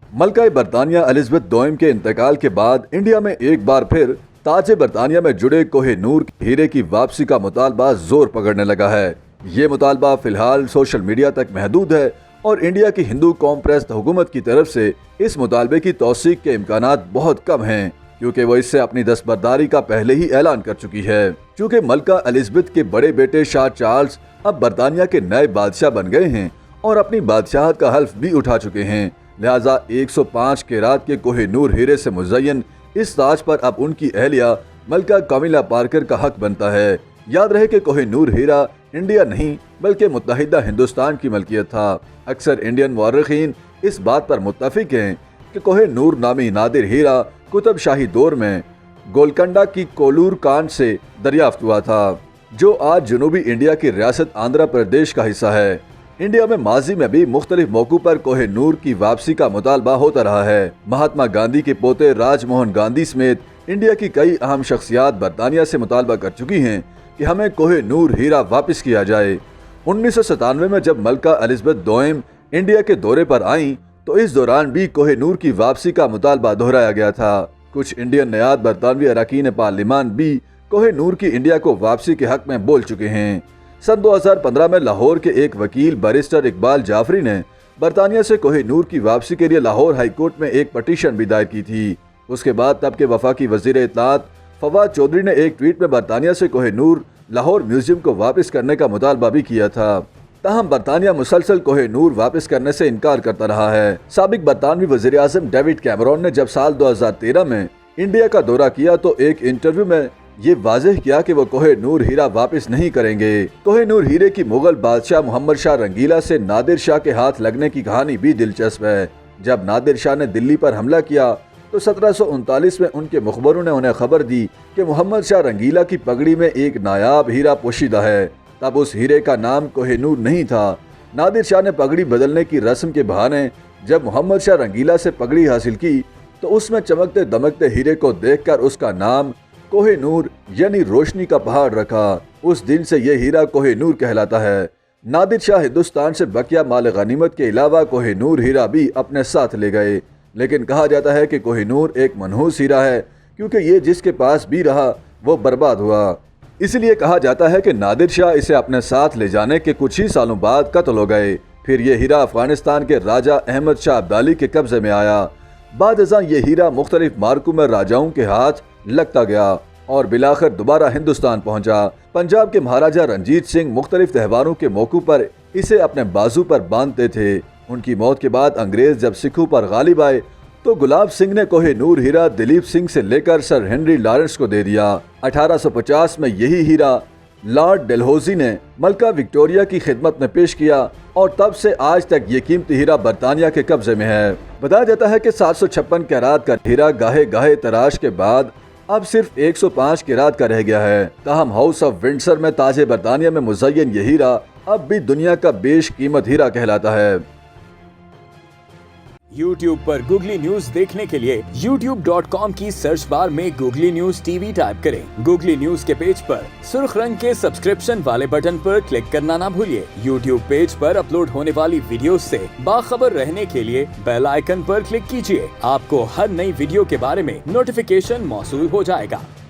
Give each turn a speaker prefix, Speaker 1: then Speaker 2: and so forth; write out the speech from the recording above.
Speaker 1: मलका बरतानिया एलिजाबेथ दोयम के इंतकाल के बाद इंडिया में एक बार फिर ताज बरतानिया में जुड़े कोहिनूर हीरे की वापसी का मुतालबा जोर पकड़ने लगा है। ये मुतालबा फिलहाल सोशल मीडिया तक महदूद है और इंडिया की हिंदू कौम प्रेस्ट हुकूमत की तरफ से इस मुतालबे की तौसीक के इम्कानात बहुत कम हैं, क्योंकि वो इससे अपनी दस्तबरदारी का पहले ही ऐलान कर चुकी है। क्योंकि मलका एलिजाबेथ के बड़े बेटे शाह चार्ल्स अब बरतानिया के नए बादशाह बन गए हैं और अपनी बादशाहत का हल्फ भी उठा चुके हैं, लिहाजा 105 कैरात के कोहिनूर हीरे से मुज़य्यन इस ताज पर अब उनकी अहलिया मलका कामिला पार्कर का हक बनता है। याद रहे कि कोहिनूर हीरा इंडिया नहीं बल्कि मुत्तहिदा हिंदुस्तान की मलकियत था। अक्सर इंडियन मुअर्रिखीन इस बात पर मुत्तफिक हैं कि कोहिनूर नामी नादिर हीरा कुतुब शाही दौर में गोलकंडा की कोलूर कांड से दरियाफ्त हुआ था, जो आज जनूबी इंडिया की रियासत आंध्र प्रदेश का हिस्सा है। इंडिया में माजी में भी मुख्तलिफ मौक़ों पर कोहिनूर की वापसी का मुतालबा होता रहा है। महात्मा गांधी के पोते राजमोहन गांधी समेत इंडिया की कई अहम शख्सियात बरतानिया से मुतालबा कर चुकी हैं कि हमें कोहिनूर हीरा वापस किया जाए। 1997 में जब मलका एलिजाबेथ दोयम इंडिया के दौरे पर आईं तो इस दौरान भी कोहिनूर की वापसी का मुतालबा दोहराया गया था। कुछ इंडियन नयाद बरतानवी अरकान पार्लिमान भी कोहिनूर की इंडिया को वापसी के हक में बोल चुके हैं। सन 2015 में लाहौर के एक वकील बैरिस्टर इकबाल जाफरी ने बरतानिया से कोहिनूर की वापसी के लिए लाहौर हाई कोर्ट में एक पटिशन भी दायर की थी। उसके बाद तब के वफाकी वजीर इत्तलात फवाद चौधरी ने एक ट्वीट में बरतानिया से कोहिनूर लाहौर म्यूजियम को वापस करने का मुतालबा भी किया था। ताहम बरतानिया मुसलसल कोहिनूर वापस करने से इनकार करता रहा है। साबिक बरतानवी वजीर आज़म डेविड कैमरॉन ने जब साल 2013 में इंडिया का दौरा किया तो एक इंटरव्यू में ये वाज़ेह किया कि वो कोहिनूर हीरा वापस नहीं करेंगे। कोहिनूर हीरे की मुगल बादशाह मोहम्मद शाह रंगीला से नादिर शाह के हाथ लगने की कहानी भी दिलचस्प है। जब नादिर शाह ने दिल्ली पर हमला किया तो 1739 में उनके मुखबरों ने उन्हें खबर दी कि मोहम्मद शाह रंगीला की पगड़ी में एक नायाब हीरा पोशीदा है। तब उस हीरे का नाम कोहिनूर नहीं था। नादिर शाह ने पगड़ी बदलने की रस्म के बहाने जब मोहम्मद शाह रंगीला से पगड़ी हासिल की तो उसमें चमकते दमकते हीरे को देखकर उसका नाम कोहिनूर यानी रोशनी का पहाड़ रखा। उस दिन से ये हीरा कोहिनूर कहलाता है। नादिर शाह हिंदुस्तान से बकिया माल गनीमत के अलावा कोहिनूर हीरा भी अपने साथ ले गए, लेकिन कहा जाता है कि कोहिनूर एक मनहूस हीरा है, क्योंकि ये जिसके पास भी रहा वो बर्बाद हुआ। इसलिए कहा जाता है कि नादिर शाह इसे अपने साथ ले जाने के कुछ ही सालों बाद कत्ल हो गए। फिर ये हीरा अफगानिस्तान के राजा अहमद शाह अब्दाली के कब्जे में आया। बाद अज़ां ये हीरा मुख्तलिफ मार्कों में राजाओं के हाथ लगता गया और बिलाखिर दोबारा हिंदुस्तान पहुंचा। पंजाब के महाराजा रंजीत सिंह मुख्तलिफ त्योहारों के मौक़ों पर इसे अपने बाजू पर बांधते थे। उनकी मौत के बाद अंग्रेज जब सिखों पर गालिब आए तो गुलाब सिंह ने कोहिनूर हीरा दिलीप सिंह से लेकर सर हेनरी लॉरेंस को दे दिया। 1850 में यही हीरा लॉर्ड डेलहौजी ने मलका विक्टोरिया की खिदमत में पेश किया और तब से आज तक ये कीमती हीरा बरतानिया के कब्जे में है। बताया जाता है कि 756 कैरात का हीरा गाहे गाहे तराश के बाद अब सिर्फ 105 कैरात का रह गया है। ताहम हाउस ऑफ विंडसर में ताज बरतानिया में मुज़य्यन ये हीरा अब भी दुनिया का बेश कीमत हीरा कहलाता है।
Speaker 2: YouTube पर गूगली न्यूज देखने के लिए youtube.com की सर्च बार में गूगली न्यूज टीवी टाइप करें। गूगली न्यूज के पेज पर सुर्ख रंग के सब्सक्रिप्शन वाले बटन पर क्लिक करना ना भूलिए। YouTube पेज पर अपलोड होने वाली वीडियोस से बाखबर रहने के लिए बेल आइकन पर क्लिक कीजिए। आपको हर नई वीडियो के बारे में नोटिफिकेशन मौसूल हो जाएगा।